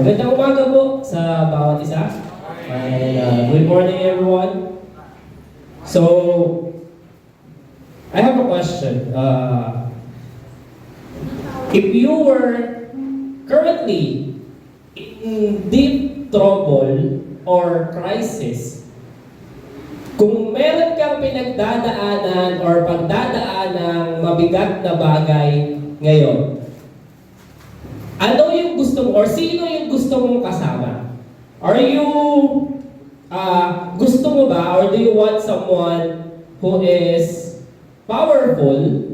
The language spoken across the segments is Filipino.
Magandang umaga po sa bawat isa. And good morning everyone. So, I have a question. If you were currently in deep trouble or crisis, kung meron kang pinagdadaanan or pagdadaanan ng mabigat na bagay ngayon, ano yung gusto mo or sino yung gusto mong kasama? Are you, gusto mo ba or do you want someone who is powerful,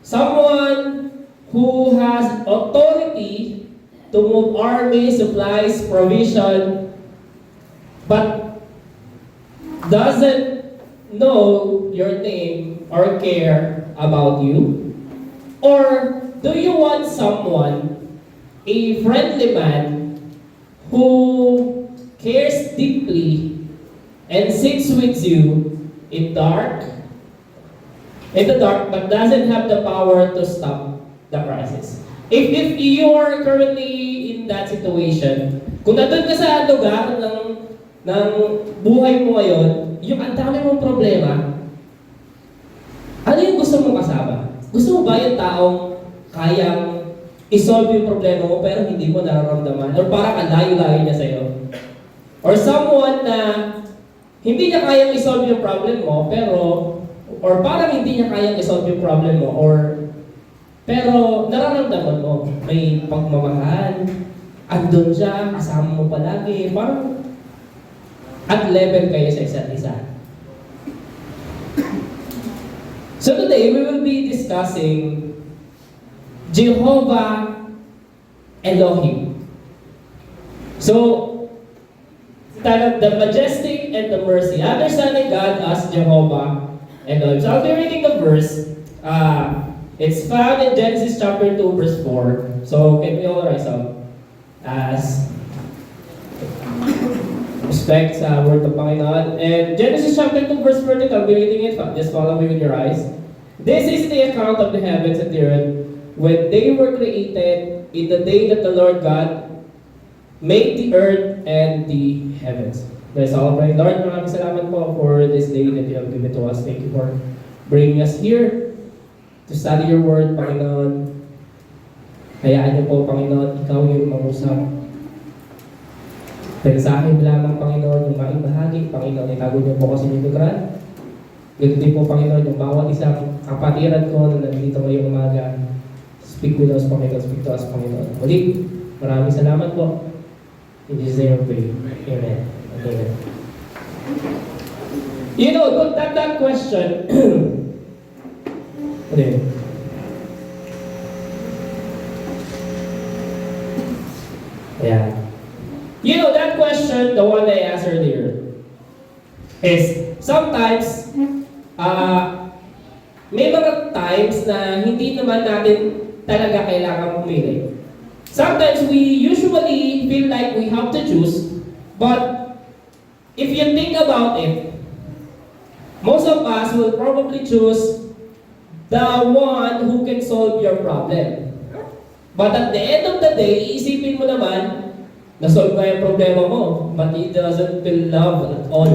someone who has authority to move army, supplies, provision, but doesn't know your name or care about you? Or do you want someone, a friendly man who cares deeply and sits with you in the dark, but doesn't have the power to stop the crisis? If you are currently in that situation, kung nandun ka sa lugar ng buhay mo ngayon, yung ang dami mong problema, ano yung gusto mong kasama? Gusto mo ba yung taong kayang i-solve yung problema mo pero hindi mo nararamdaman? Or parang ang layo-layo niya sa'yo? Or someone na hindi niya kayang i-solve yung problem mo or parang hindi niya kayang i-solve yung problem mo pero nararamdaman mo, may pagmamahal, andun siya, kasama mo palagi, parang at level kayo sa isa't isa. So today, we will be discussing Jehovah Elohim. So, the majestic and the mercy. Understanding God as Jehovah Elohim. So I'll be reading the verse. It's found in Genesis chapter 2, verse 4. So can we all rise up as respect sa word ng Panginoon. And Genesis chapter 2, verse 14, I'll be reading it. Just follow me with your eyes. This is the account of the heavens and the earth when they were created in the day that the Lord God made the earth and the heavens. Let's all pray. Lord, maraming salamat po for this day that you have given to us. Thank you for bringing us here to study your word, Panginoon. Hayaan niyo po, Panginoon, ikaw yung mangusap. Pero sa akin lamang, Panginoon, yung maibahagi, Panginoon, itago niyo po kasi yung lugar. Ganito din po, Panginoon, yung bawat isang kapatiran ko na nandito ngayong umaga. Speak with us, Panginoon. Speak to us, Panginoon. Muli, maraming salamat po. In Jesus' name we pray. Amen. Amen. You know, that question, ano yun? Yeah. You know, that question, the one that I asked earlier, is sometimes, may mga times na hindi naman natin talaga kailangan pumili. Sometimes we usually feel like we have to choose, but if you think about it, most of us will probably choose the one who can solve your problem. But at the end of the day, iisipin mo naman, na-solve nga yung problema mo, but he doesn't feel love at all.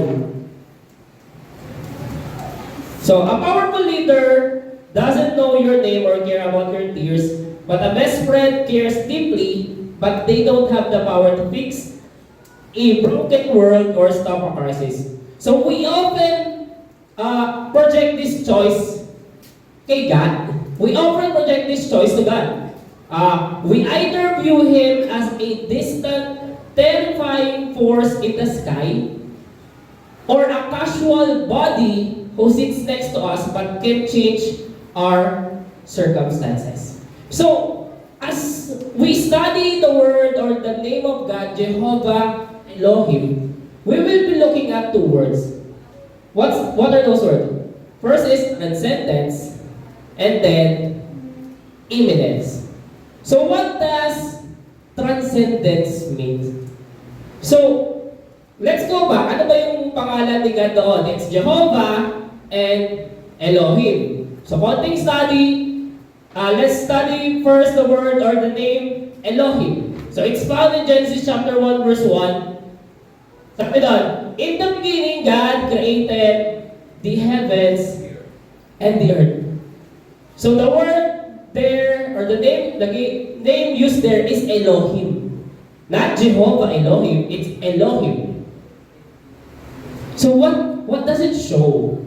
So, a powerful leader doesn't know your name or care about your tears, but a best friend cares deeply, but they don't have the power to fix a broken world or stop a crisis. So, we often project this choice kay God. We often project this choice to God. We either view Him as a distant, terrifying force in the sky, or a casual body who sits next to us but can change our circumstances. So, as we study the word or the name of God, Jehovah Elohim, we will be looking at two words. What are those words? First is transcendence, and then immanence. So what does transcendence mean? So, let's go back. Ano ba yung pangalan ni God doon? It's Jehovah and Elohim. So, konting study. Let's study first the word or the name Elohim. So it's found in Genesis chapter 1 verse 1. Sabi doon, in the beginning, God created the heavens and the earth. So the word there, or the name used there is Elohim. Not Jehovah Elohim, it's Elohim. So what does it show?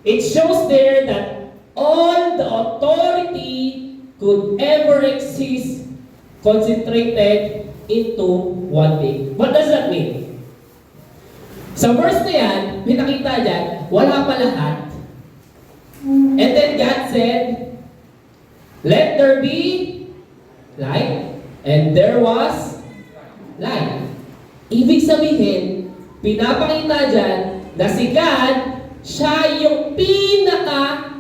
It shows there that all the authority could ever exist concentrated into one thing. What does that mean? Sa verse na yan, may nakita dyan, wala pa lahat. And then God said, let there be light. And there was light. Ibig sabihin, pinapakita dyan na si God, siya yung pinaka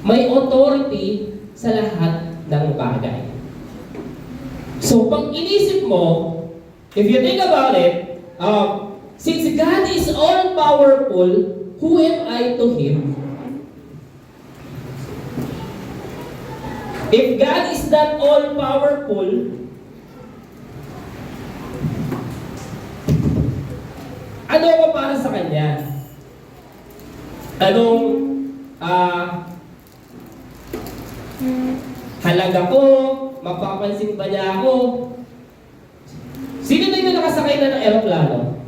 may authority sa lahat ng bagay. So, pag inisip mo, if you think about it, since God is all-powerful, who am I to Him? If God is that all-powerful, ano ako para sa Kanya? Anong halaga ko? Mapapansin ba niya ako? Sino na yung nakasakay na ng aeroplano?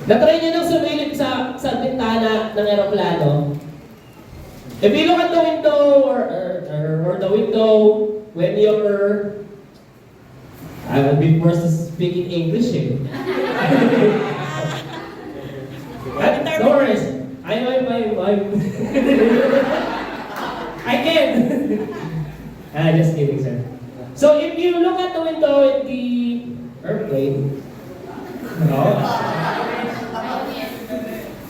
Natry niyo nang sumilip sa bintana ng aeroplano? If you look at the window or the window when you're I will be forced to speak in English. No worries. I'm I can. Just kidding, sir. So if you look at the window in the airplane, no?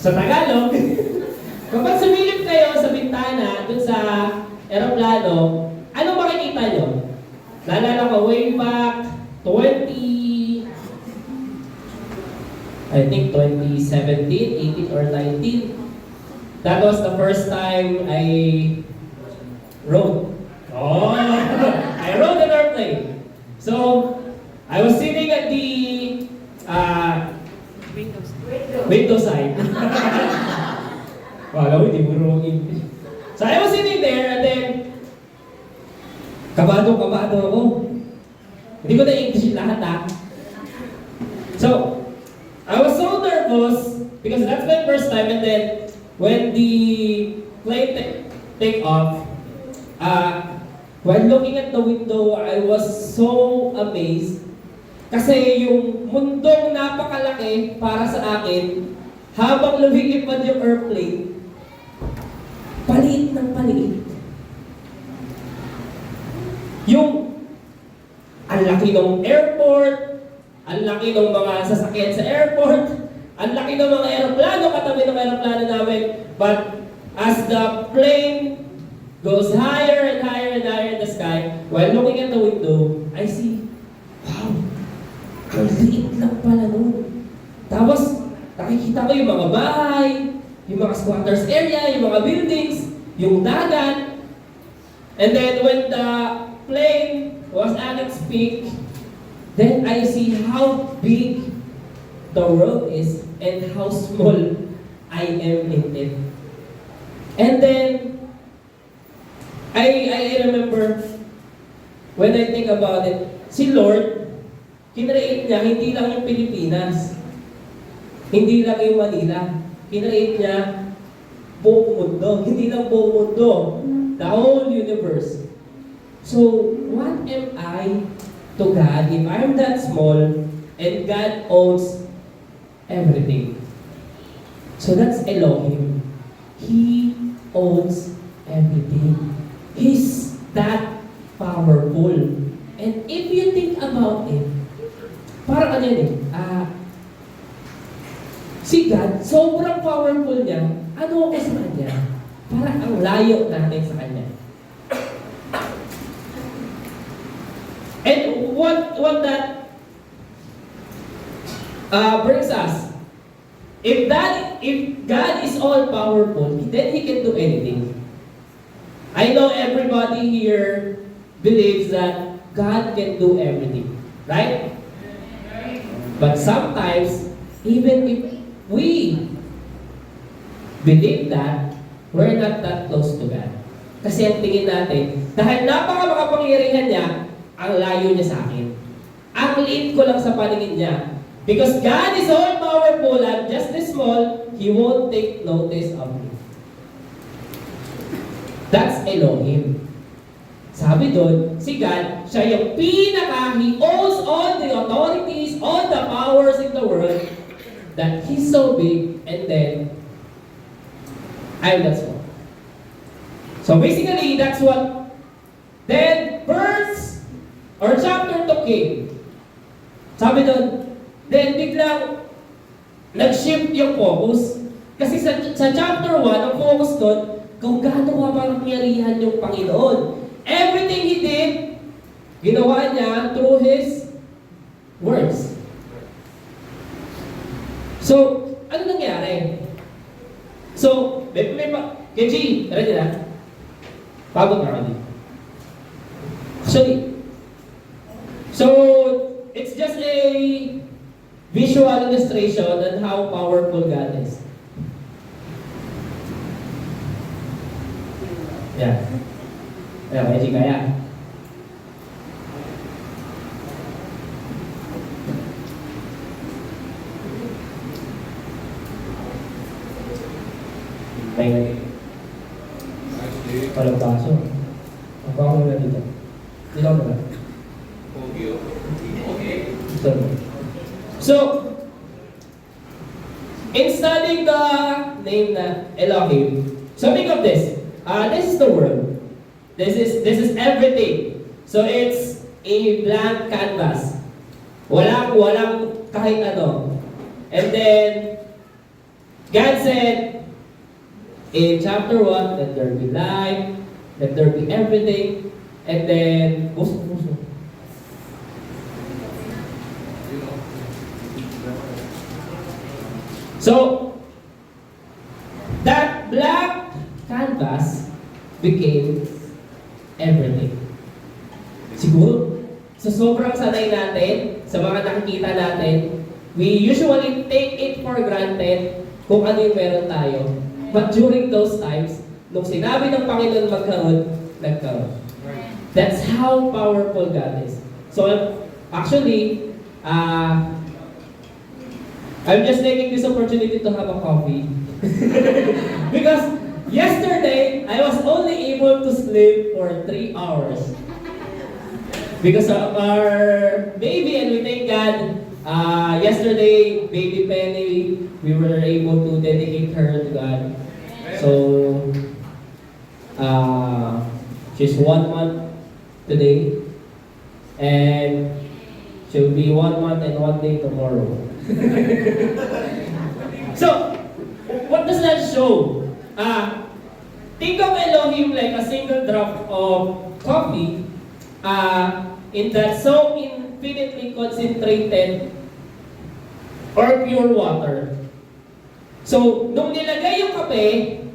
Sa Tagalog, kapag sumilip kayo sa bintana dun sa aeroplano, ano makikita nyo? Naalala ko, way back 2017, 18 or 19. That was the first time I rode. Oh, I rode an airplane. So, I was sitting at the window side. Wow, hindi mo wrong English. So, I was sitting there and then, kabado ako. Hindi ko na English lahat ha. So, I was so nervous because that's my first time, and then when the plane take off, while looking at the window, I was so amazed kasi yung mundong napakalaki para sa akin, habang lumilipad yung airplane, paliit ng paliit. Yung ang laki ng airport, ang laki ng mga sasakyan sa airport, ang laki ng mga aeroplano, katabi ng aeroplano namin. But as the plane goes higher and higher and higher in the sky, while looking at the window, I see, wow, ang liit lang pala nun. Tapos, nakikita ko yung mga bahay, yung mga squatters area, yung mga buildings, yung dagat. And then when the plane was at its peak, then I see how big the world is and how small I am in it. And then, I remember, when I think about it, si Lord, kinreate niya, hindi lang yung Pilipinas, hindi lang yung Manila, kinreate niya buong mundo, hindi lang buong mundo, the whole universe. So, what am I to God if I'm that small and God owns everything? So that's Elohim. He owns everything. He's that powerful. And if you think about it, parang ano yun si God, sobrang powerful niya, ano ako sa Kanya? Parang ang layo natin sa Kanya. And what that brings us, if God is all powerful, then He can do anything. I know everybody here believes that God can do everything. Right? But sometimes, even if we believe that, we're not that close to God. Kasi ang tingin natin, dahil napaka-makapangyarihan niya, ang layo niya sa akin. Ang liit ko lang sa paningin niya. Because God is all powerful, I'm just this small, He won't take notice of me. That's Elohim. Sabi doon, si God, siya yung He owns all the authorities, all the powers in the world, that He's so big, and then, I'm that small. So basically, that's what, then verse, or chapter 2 came. Sabi doon, then biglang, nag-shift yung focus. Kasi sa chapter 1, ang focus doon, kung gaano kapangyarihan yung Panginoon. Everything He did, ginawa niya through His words. So, ano nangyari? So, KG, ready na? Pagod na kami. Actually, so, it's just a visual illustration on how powerful God is. Yeah. Ayan, KG, kaya. May walang baso. Ang bako mo na dito. Dito mo na. So, in studying the name na Elohim, so think of this. This is the world. This is everything. So it's a blank canvas. Walang kahit ano. And then, God said, in chapter 1, let there be light, let there be everything, and then, puso. So, that black canvas became everything. Siguro, sa sobrang sanay natin, sa mga nakikita natin, we usually take it for granted kung ano yung meron tayo. But during those times, nung sinabi ng Panginoon magkaroon, nagkaroon. That's how powerful God is. So, actually, I'm just taking this opportunity to have a coffee. Because yesterday, I was only able to sleep for 3 hours. Because of our baby, and we thank God, yesterday, baby Penny, we were able to dedicate her to God. So, she's 1 month today, and she'll be 1 month and 1 day tomorrow. So, what does that show? Think of Elohim like a single drop of coffee in that so infinitely concentrated or pure water. So, nung nilagay yung kape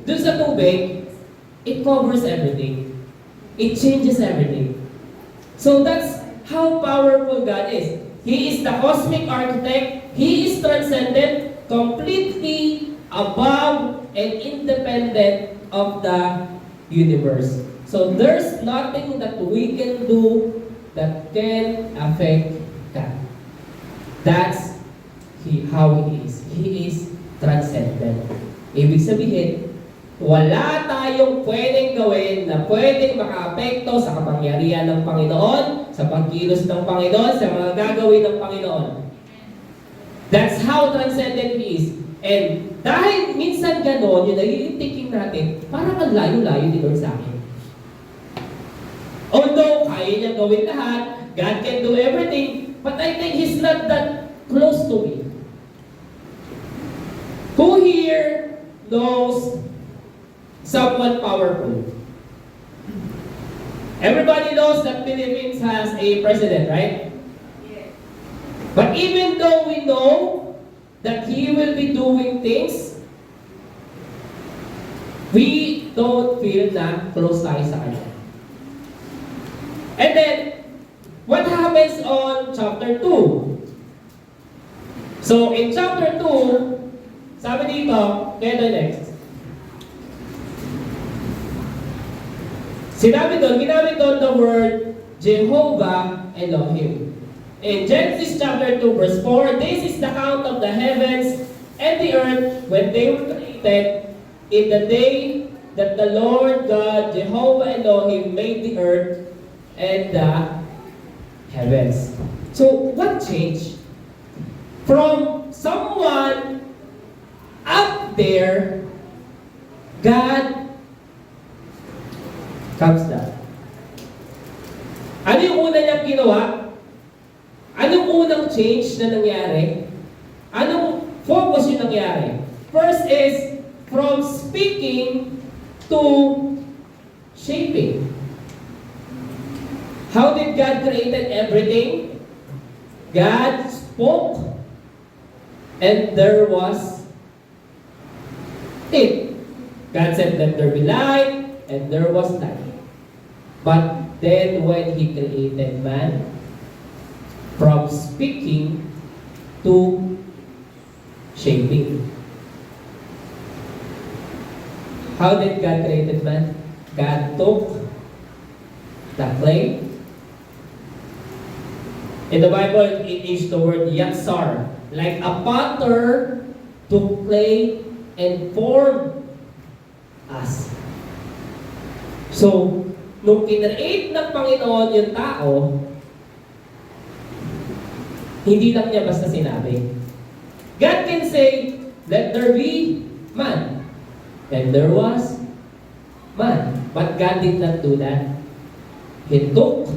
dun sa tubig, it covers everything. It changes everything. So that's how powerful God is. He is the cosmic architect. He is transcendent, completely above and independent of the universe. So there's nothing that we can do that can affect God. That's how He is. He is transcendent. Ibig sabihin, wala tayong pwedeng gawin na pwedeng makaapekto sa kapangyarihan ng Panginoon, sa pagkilos ng Panginoon, sa mga gagawin ng Panginoon. That's how transcendent He is. And dahil minsan gano'n, yung nagiging thinking natin, parang ang layo-layo din doon sa akin. Although, kaya niya gawin lahat, God can do everything, but I think He's not that close to me. Who here knows someone powerful? Everybody knows that Philippines has a president, right? Yes. But even though we know that he will be doing things, we don't feel na close tayo sa kanya. And then, what happens on chapter 2? So, in chapter 2, sabi dito, kaya the next. Sinabi doon, ginamit doon the word Jehovah Elohim. In Genesis chapter 2 verse 4, this is the count of the heavens and the earth when they were created in the day that the Lord God, Jehovah Elohim, made the earth and the heavens. So, what changed? From someone up there, God comes down. Ano yung una niyang ginawa? Anong unang change na nangyari? Anong focus yung nangyari? First is, from speaking to shaping. How did God created everything? God spoke, and there was it. God said, let there be light, and there was light. But then when He created man, from speaking to shaping. How did God create man? God took the clay. In the Bible, it is the word yatsar. Like a potter took clay and formed us. So, nung kinreate ng Panginoon yung tao, hindi lang niya basta sinabi. God can say, let there be man. And there was man. But God did not do that. He took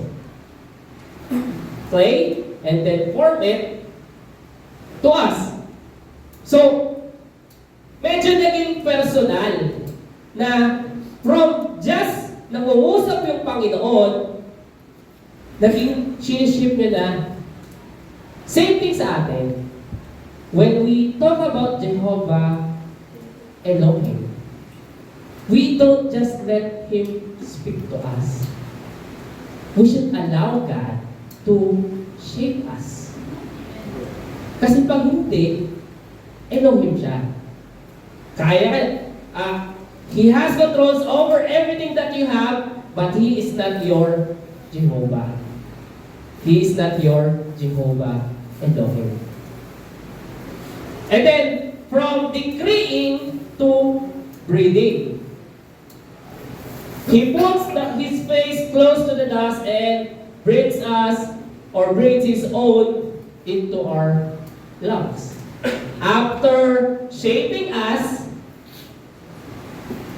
clay and then formed it to us. So, medyo naging personal na from just nangungusap yung Panginoon, naging siniship niya na same thing sa atin. When we talk about Jehovah Elohim, we don't just let Him speak to us. We should allow God to shape us. Kasi pag hindi, Elohim siya. He has controls over everything that you have, but He is not your Jehovah. He is not your Jehovah Elohim. And then, from decreeing to breathing. He puts His face close to the dust and breathes us, or breathes His own into our lungs. After shaping us,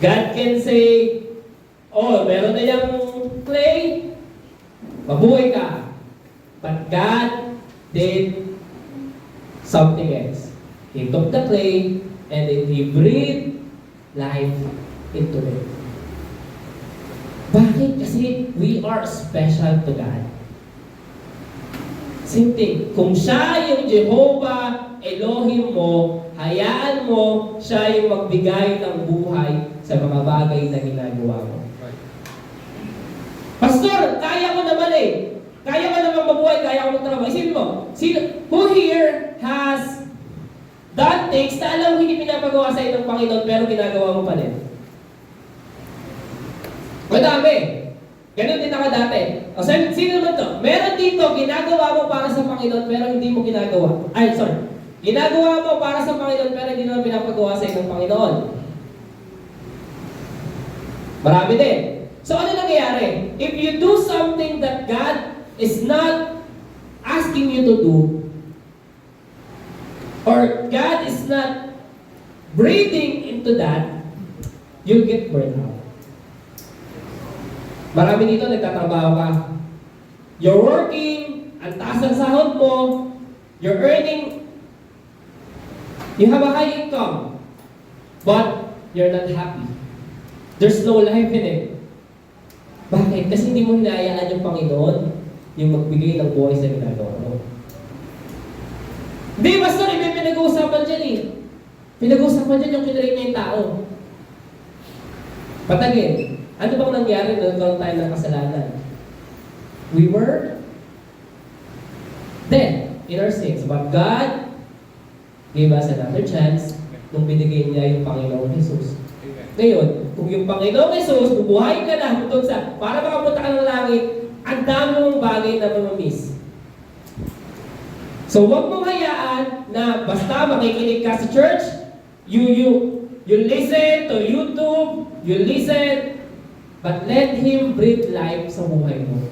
God can say, oh, meron na yung clay, mabuhay ka. But God did something else. He took the clay and then He breathed life into it. Bakit? Kasi we are special to God. Same thing. Kung siya yung Jehovah Elohim mo, hayaan mo siya yung magbigay ng buhay sa mga bagay na ginagawa mo. Pastor, kaya ko naman eh. Kaya ko naman mabuhay, kaya ko magtrabaho. Isipin mo, who here has done things na alam mo hindi pinapagawa sa inyo ng Panginoon pero ginagawa mo pa rin? Madami. Ganun din ako dati. O, sino naman to? Meron dito, ginagawa mo para sa Panginoon pero hindi mo ginagawa. Ginagawa mo para sa Panginoon pero hindi naman pinapagawa sa inyo ng Panginoon. Marami din. So ano nangyayari? If you do something that God is not asking you to do, or God is not breathing into that, you get burned out. Marami dito nagtatrabaho ka. You're working, ang taas ng sahod mo, you're earning, you have a high income, but you're not happy. There's no life in it. Bakit? Kasi hindi mo hinayaan yung Panginoon yung magbigay ng buhay sa ginagawa mo. Hindi, Pastor, may pinag-uusapan dyan eh. Pinag-uusapan dyan yung kinrate niya yung tao. Patagin, ano bang nangyari nung nagkaroon tayo ng kasalanan? We were Then, in our sins, but God gave us another chance nung binigay niya yung Panginoong Jesus. Ngayon, kung yung Panginoong Jesus, bubuhayin ka na doon sa, para makapunta ka ng langit, ang dami mong bagay na mamamiss. So, huwag mong hayaan na basta makikinig ka sa church, you listen to YouTube, you listen, but let Him breathe life sa buhay mo.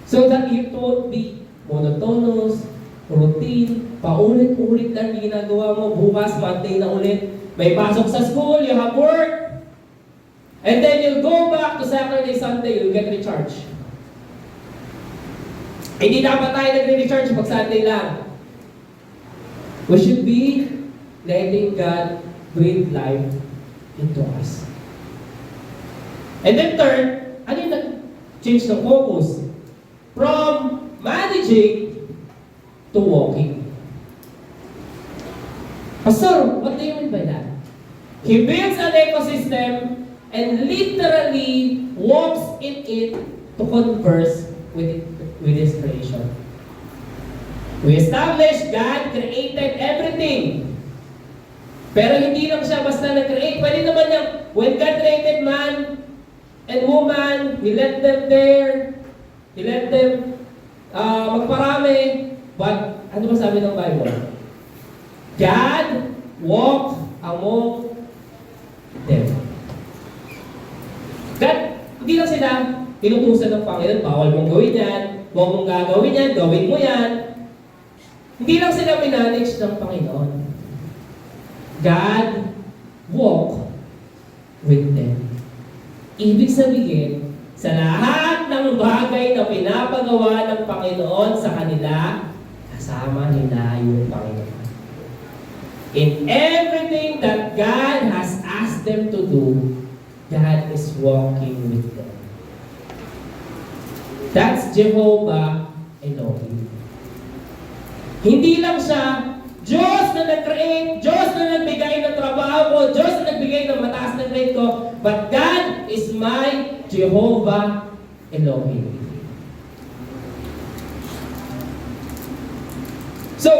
So that you don't be monotonous, routine, paulit-ulit lang ginagawa mo, bukas, Monday na ulit, may pasok sa school, you have work, and then you'll go back to Saturday, Sunday, you'll get recharged. Hindi dapat tayo nagre-recharge pag Sunday lang. We should be letting God breathe life into us. And then third, ano yung nag-change ng focus? From managing to walking. Pastor, what do you mean by that? He builds an ecosystem and literally walks in it to converse with His creation. We established God created everything. Pero hindi lang siya basta nag-create. Pwede naman niya, when God created man and woman, He let them there, He let them magparami. But, ano ba sabi ng Bible? God walked among them. God, hindi lang sila pinutusan ng Panginoon, bawal mong gawin yan, huwag mong gagawin yan, gawin mo yan. Hindi lang sila minanage ng Panginoon. God walked with them. Ibig sabihin, sa lahat ng bagay na pinapagawa ng Panginoon sa kanila, kasama nila yung Panginoon. In everything that God has asked them to do, God is walking with them. That's Jehovah Elohim. Hindi lang siya Diyos na nag-create, Diyos na nagbigay ng trabaho ko, Diyos na nagbigay ng mataas na grade ko, but God is my Jehovah Elohim. So,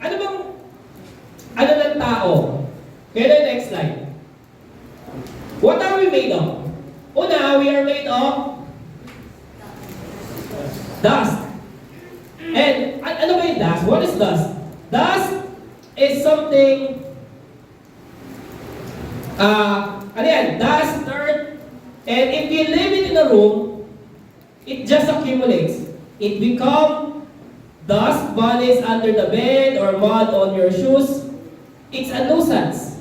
ano ng tao? Kaya na next slide. What are we made of? Una, we are made of dust. And ano ba yung dust? What is dust? Dust is something, ano yan? Dust, dirt, and if you leave it in a room, it just accumulates. It becomes dust bunnies under the bed or mud on your shoes. It's a nuisance.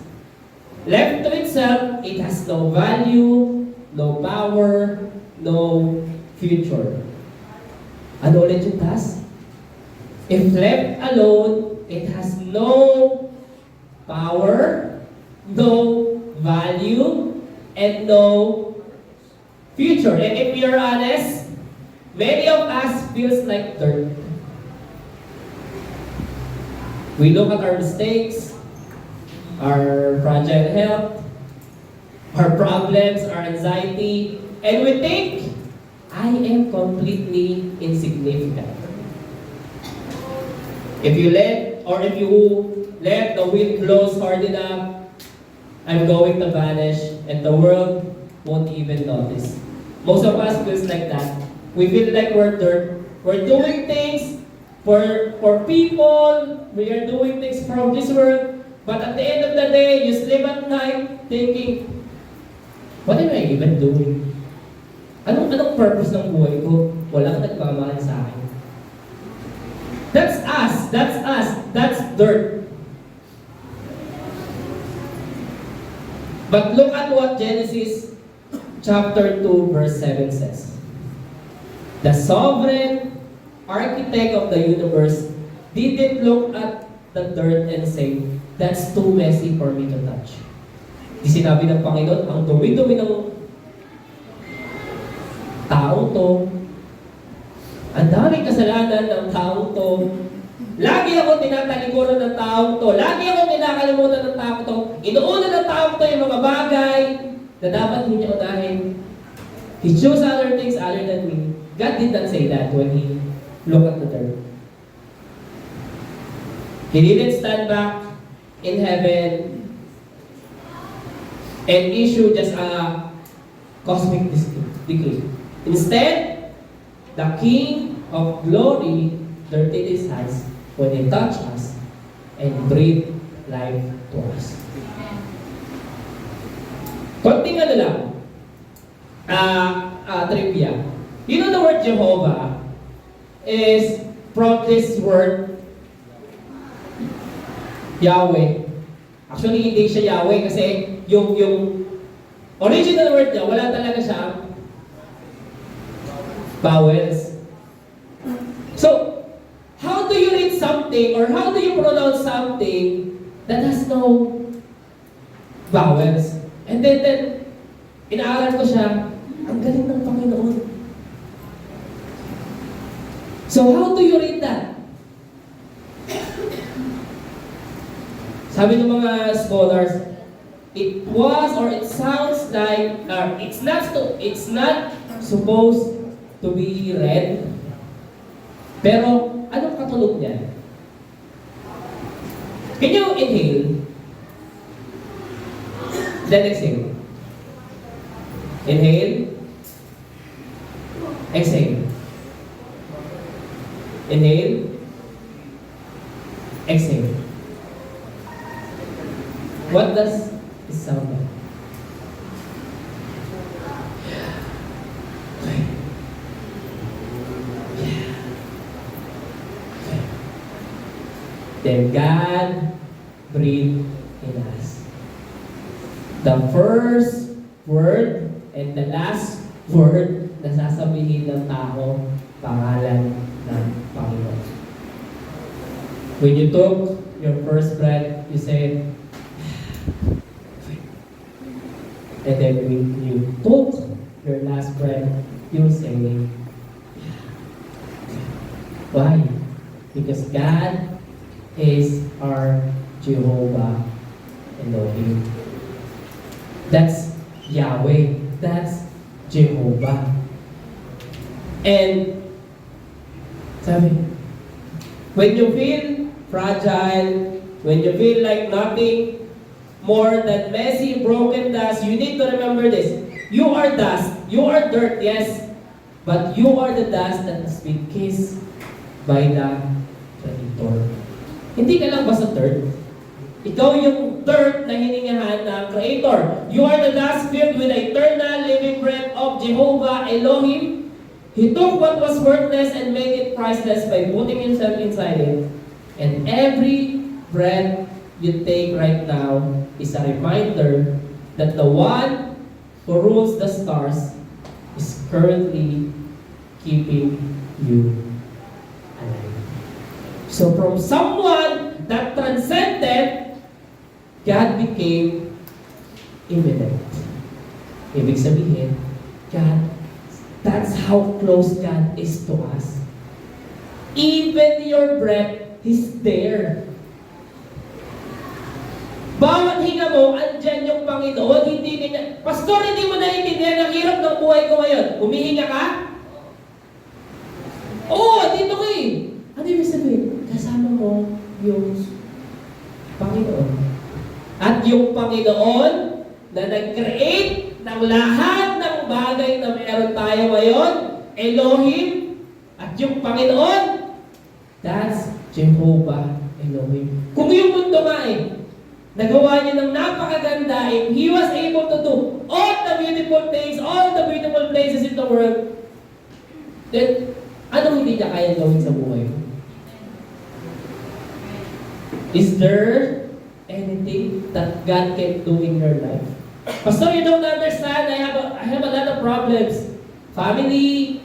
Left to itself, it has no value, no power, no future. Ano ulit yung dust? If left alone, it has no power, no value, and no future. And if we are honest, many of us feels like dirt. We look at our mistakes, our fragile health, our problems, our anxiety, and we think, I am completely insignificant. If you let the wind blows hard enough, I'm going to vanish and the world won't even notice. Most of us feels like that. We feel like we're dirt. We're doing things for people. We are doing things from this world. But at the end of the day, you sleep at night thinking, what am I even doing? Anong purpose ng buhay ko? Walang nagmamahal sa akin. That's us. That's us. That's dirt. But look at what Genesis chapter 2 verse 7 says. The sovereign architect of the universe didn't look at the dirt and say, that's too messy for me to touch. Di sinabi ng Panginoon, ang dumi-dumi ng taong to, ang daming kasalanan ng taong to, lagi ako tinatalikuran ng taong to, lagi ako kinakalimutan ng taong to, inuuna ng taong to yung mga bagay na dapat hindi niya unahin. He chose other things other than me. God did not say that when He looked at the dirt. He didn't stand back in heaven and issue just a cosmic decree. Instead, the King of Glory dirtied his hands when he touched us and breathed life to us. Konting ano lang, trivia. You know the word Jehovah is from this word Yahweh. Actually, hindi siya Yahweh kasi yung original word niya, wala talaga siya vowels. So, how do you read something or how do you pronounce something that has no vowels? And then inaaral ko siya, ang galing ng Panginoon. So, how do you read that? Sabi ng mga scholars, it was or it sounds like it's not supposed to be read. Pero anong katulog niya? Can you inhale? Then exhale. Inhale. Exhale. Inhale. Exhale. What does it sound like? Then God breathed in us. The first word and the last word na sasabihin ng tao, pangalan ng Panginoon. When you took your first breath, you said, and then when you took your last breath, you say, why? Because God is our Jehovah Elohim. That's Yahweh. That's Jehovah. And sabi, when you feel fragile, when you feel like nothing more than messy, broken dust, you need to remember this. You are dust. You are dirt, yes. But you are the dust that has been kissed by the Creator. Hindi ka lang basta dirt. Ikaw yung dirt na hiningahan ng Creator. You are the dust filled with the eternal living breath of Jehovah Elohim. He took what was worthless and made it priceless by putting Himself inside it. And every breath you take right now is a reminder that the one who rules the stars is currently keeping you alive. So from someone that transcended, God became immanent. Ibig sabihin, God, that's how close God is to us. Even your breath is there. Bawat hinga mo, andyan yung Panginoon, hindi kanya, Pastor, hindi mo naiintindihan ang hirap ng buhay ko ngayon. Humihinga ka? Oo, dito ko eh. Ano ibig sabihin? Kasama mo yung Panginoon. At yung Panginoon na nag-create ng lahat ng bagay na meron tayo ngayon, Elohim, at yung Panginoon, that's Jehovah Elohim. Kung yung mundo nga eh, nagawa niya ng napakaganda, and He was able to do all the beautiful things, all the beautiful places in the world, then anong hindi niya kaya gawin sa buhay mo? Is there anything that God can do in your life? Pastor, you don't understand. I have a lot of problems. Family,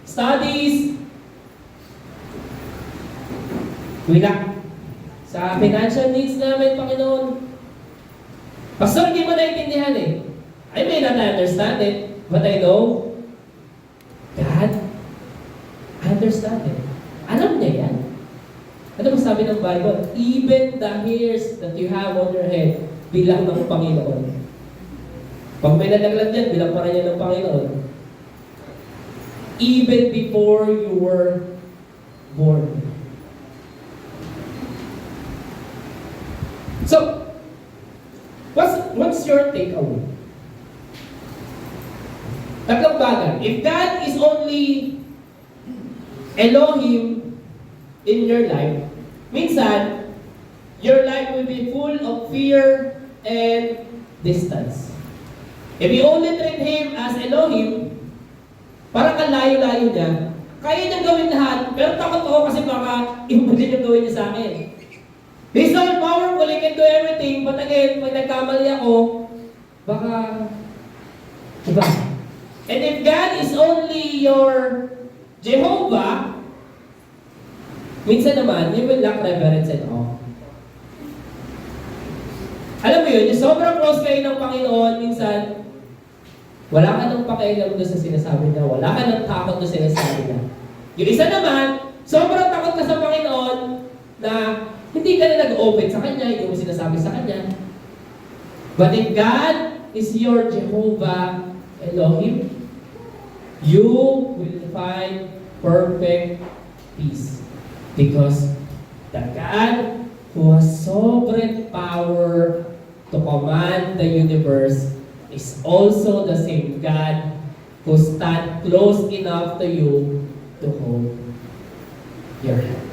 studies, wala. Sa financial needs namin, Panginoon. Pastor, hindi mo naiintindihan eh. I may not understand it, but I know God understand it. Alam niya yan. Ano ba sabi ng Bible? Even the hairs that you have on your head, bilang ng Panginoon. Pag may nalaglag yan, bilang pa rin yan ng Panginoon. Even before you were born. So, what's your takeaway? Tatlong bagay. If God is only Elohim in your life, minsan, your life will be full of fear and distance. If you only treat Him as Elohim, parang ang layo-layo niya, kaya niyang gawin lahat, pero takot ako kasi baka iba din yung gawin niya sa akin. He's all powerful, He can do everything, but again, pag nagkamali ako, baka iba. And if God is only your Jehovah, minsan naman, you will lack reverence and awe. Alam mo yun, yung sobrang close kayo ng Panginoon, minsan, wala ka nang pakialam doon sa sinasabi niya, wala ka nang takot doon sa sinasabi niya. Yung isa naman, sobrang takot ka sa Panginoon na hindi ka na nag-open sa Kanya, hindi mo sinasabi sa Kanya. But if God is your Jehovah Elohim, you will find perfect peace. Because the God who has sovereign power to command the universe is also the same God who stands close enough to you to hold your hand.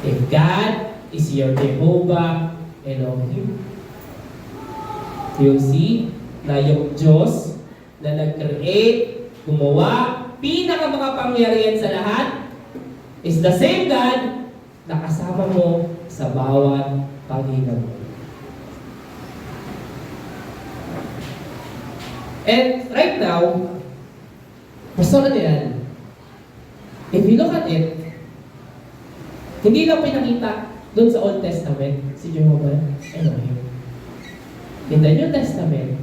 If God is your Jehovah Elohim, you'll see na yung Diyos na nag-create, gumawa, pinakamakapangyarihan sa lahat, is the same God na kasama mo sa bawat paghinga mo. And right now, Pastor, ano yan? If you look at it, hindi lang pinakita doon sa Old Testament si Jehovah Elohim. In the New Testament,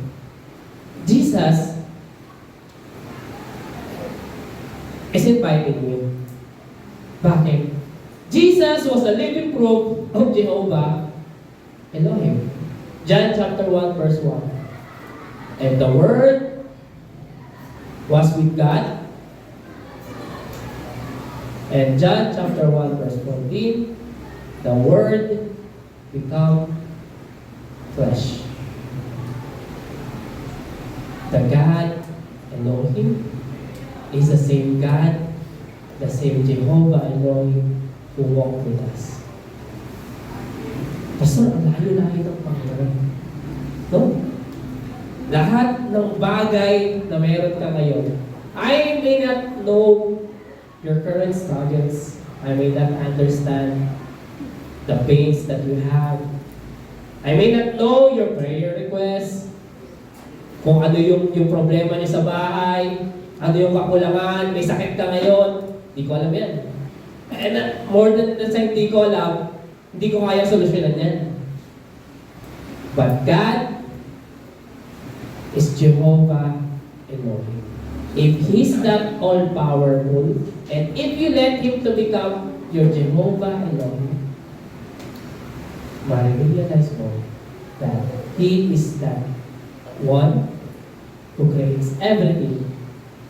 Jesus is inviting you. Bakit? Jesus was a living proof of Jehovah Elohim. John chapter 1 verse 1. And the Word was with God. And John chapter 1 verse 14. The Word become flesh. The God Elohim is the same God, the same Jehovah Elohim who walked with us. Pastor, ang layo-layo ng Panginoon. No? Lahat ng bagay na meron ka ngayon, I may not know your current struggles. I may not understand the pains that you have. I may not know your prayer requests, kung ano yung problema niyo sa bahay, ano yung kakulangan, may sakit ka ngayon, hindi ko alam yan. And more than the same, hindi ko alam, hindi ko kaya solusyonan yan. But God is Jehovah Elohim. If He's that all-powerful, and if you let Him to become your Jehovah Elohim, marirealize mo that He is that one who creates everything,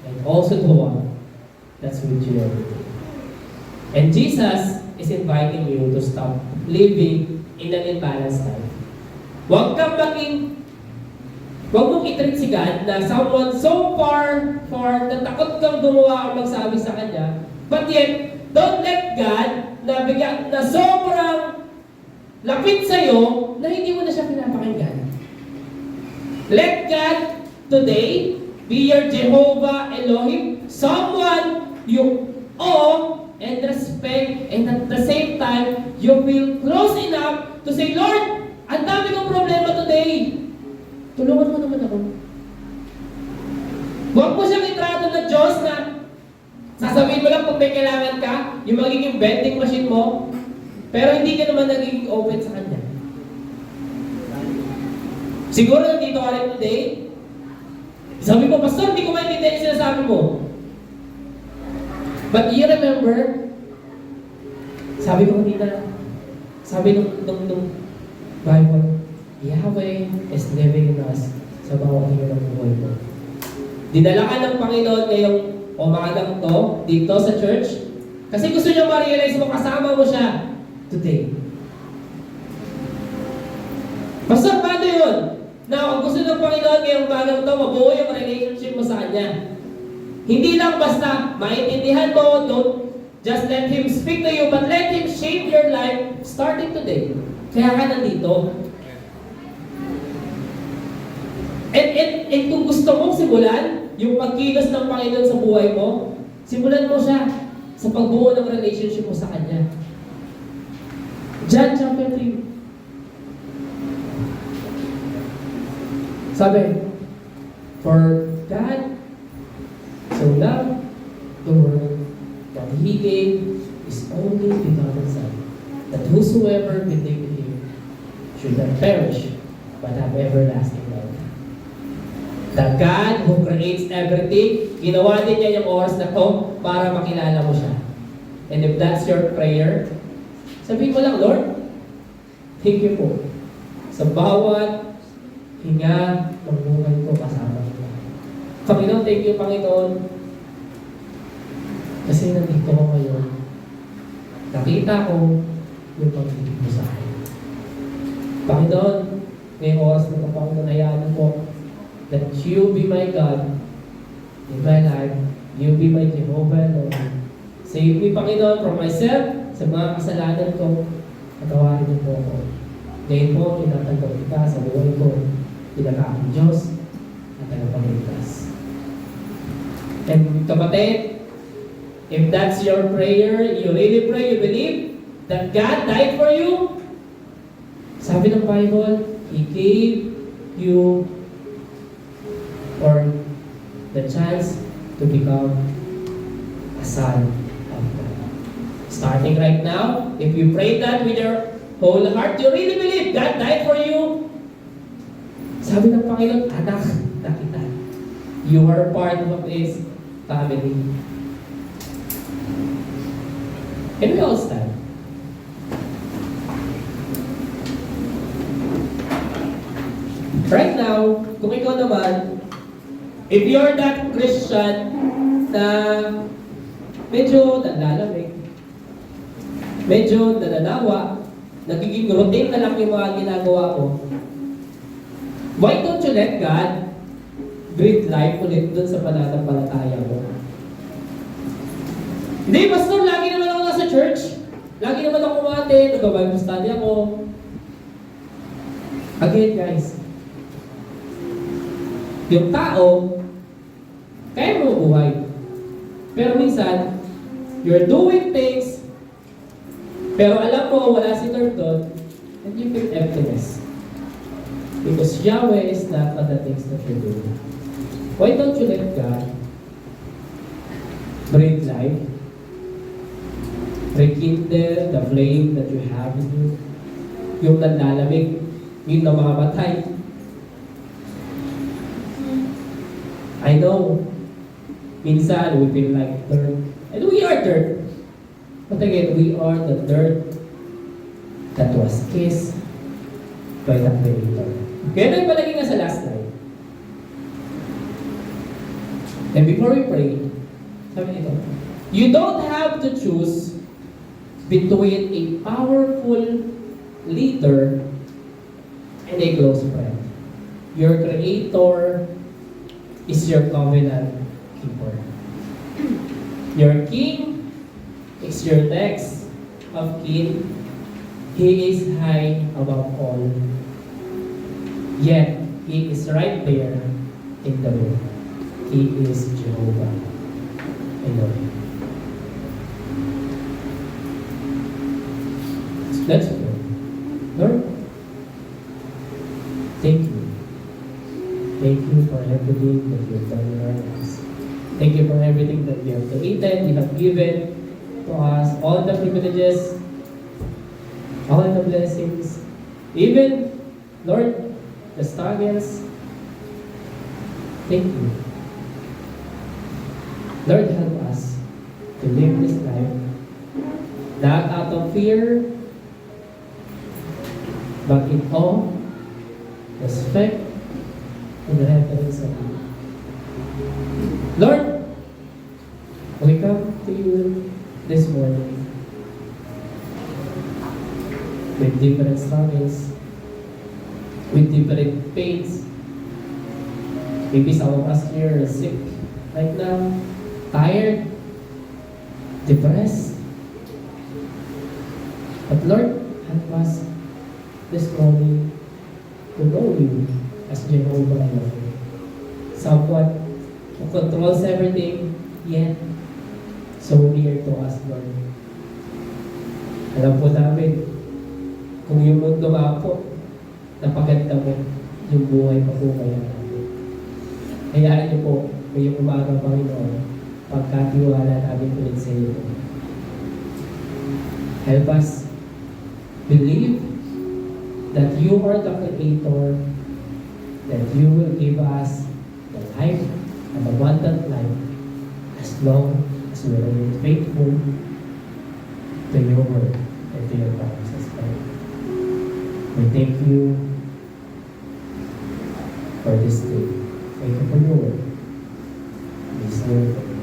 and also the one that's with you everything. And Jesus is inviting you to stop living in an imbalanced life. Huwag mong i-treat si God na someone so far na takot kang gumawa o magsabi sa Kanya, but yet, don't let God na sobrang lapit sa'yo na hindi mo na siya pinapakinggan. Let God today be your Jehovah Elohim, someone you awe and respect, and at the same time, you feel close enough to say, Lord, ang dami kong problema today. Tulungan mo naman ako. Huwag mo siyang itrato na Diyos na sasabihin mo lang kung may kailangan ka, yung magiging vending machine mo, pero hindi ka naman nagiging open sa Kanya. Siguro nandito ka rin today, sabi mo, Pastor, hindi ko maintindihan yung sinasabi mo. But you remember, sabi ko kanina, sabi nung Bible, Yahweh is living in us sa bawat hinga ng buhay mo. Dinala ka ng Panginoon ngayong umagang to, dito sa church, kasi gusto niyo ma-realize mo kasama mo siya today. Basta paano yun? Now, kung gusto ng Panginoon ngayong bagay to, mabuo yung relationship mo sa Kanya. Hindi lang basta maintindihan mo, don't just let Him speak to you, but let Him shape your life starting today. Kaya ka nandito. And kung gusto mong simulan, yung pagkilos ng Panginoon sa buhay mo, simulan mo siya sa pagbuo ng relationship mo sa Kanya. John chapter 3. Sabi, for God so loved the world that He gave His only begotten Son, that whosoever believe in Him should not perish, but have everlasting life. The God who creates everything, ginawa din niya yung oras na to para makilala mo siya. And if that's your prayer, sabihin mo lang, Lord, thank you po sa bawat hinga ng buhay ko kasama ko. Panginoon, thank you, Panginoon. Kasi nandito ko ngayon. Nakita ko yung pag-ibig mo sa akin. Panginoon, ngayong oras na ito, Panginoon, hayaan po that you be my God in my life. You be my Jehovah, Lord. Save me, Panginoon, from myself, sa mga kasalanan ko. Patawarin niyo po ako. Ngayon po, tinatanggap kita sa buhay ko. Pinaka-aking Diyos at tagapagligtas. And kapatid, if that's your prayer, you really pray, you believe that God died for you, sabi ng Bible, He gave you or the chance to become a son of God. Starting right now, if you pray that with your whole heart, you really believe God died for you, sabi ng Panginoon, anak na kita. You are part of His family. Can we all stand? Right now, kung ikaw naman, if you're that Christian na medyo nalalamig, medyo nananawa, nagiging routine na lang yung mga ginagawa ko, why don't you let God breathe life ulit dun sa pananampalataya mo? Hindi, Pastor, lagi naman ako nasa church. Lagi naman ako umate, nag-Bible study ako. Again, guys, yung tao, kaya mo buhay. Pero minsan, you're doing things, pero alam mo, wala si Lord doon, and you feel emptiness. Because Yahweh is not on the things that you're doing. Why don't you let God breathe life, rekindle the flame that you have in you, yung nanlalamig, yung namamatay. I know, minsan we feel like dirt, and we are dirt. But again, we are the dirt that was kissed by the Creator. Kaya na yung palagi nga sa last night. And before we pray, sabi nito, you don't have to choose between a powerful leader and a close friend. Your Creator is your covenant keeper. Your King is your next of kin. He is high above all. Yet, He is right there in the room. He is Jehovah Elohim. Let's pray. Lord, thank you. Thank you for everything that you have done in our lives. Thank you for everything that you have created, you have given to us, all the privileges, all the blessings, even, Lord, the struggles. Thank you. Lord, help us to live this life not out of fear, but in awe, respect, and reverence of you. Lord, we come to you this morning with different struggles, with different pains. Maybe some of us here are sick right now, tired, depressed. But Lord, help us this morning to know you as Jehovah Lord. Someone who controls everything, yet so near to us, Lord. Alam po namin, kung yung mundo nga po, napaganda mo, yung buhay pa po kaya natin. Hayaan niyo po, ngayong umaga, Panginoon, pagkatiwala namin ulit sa iyo. Help us believe that you are the Creator, that you will give us the life, an abundant life, as long as we remain faithful to your word and to your promises, Lord. We thank you for this day. Thank you for your word. This word.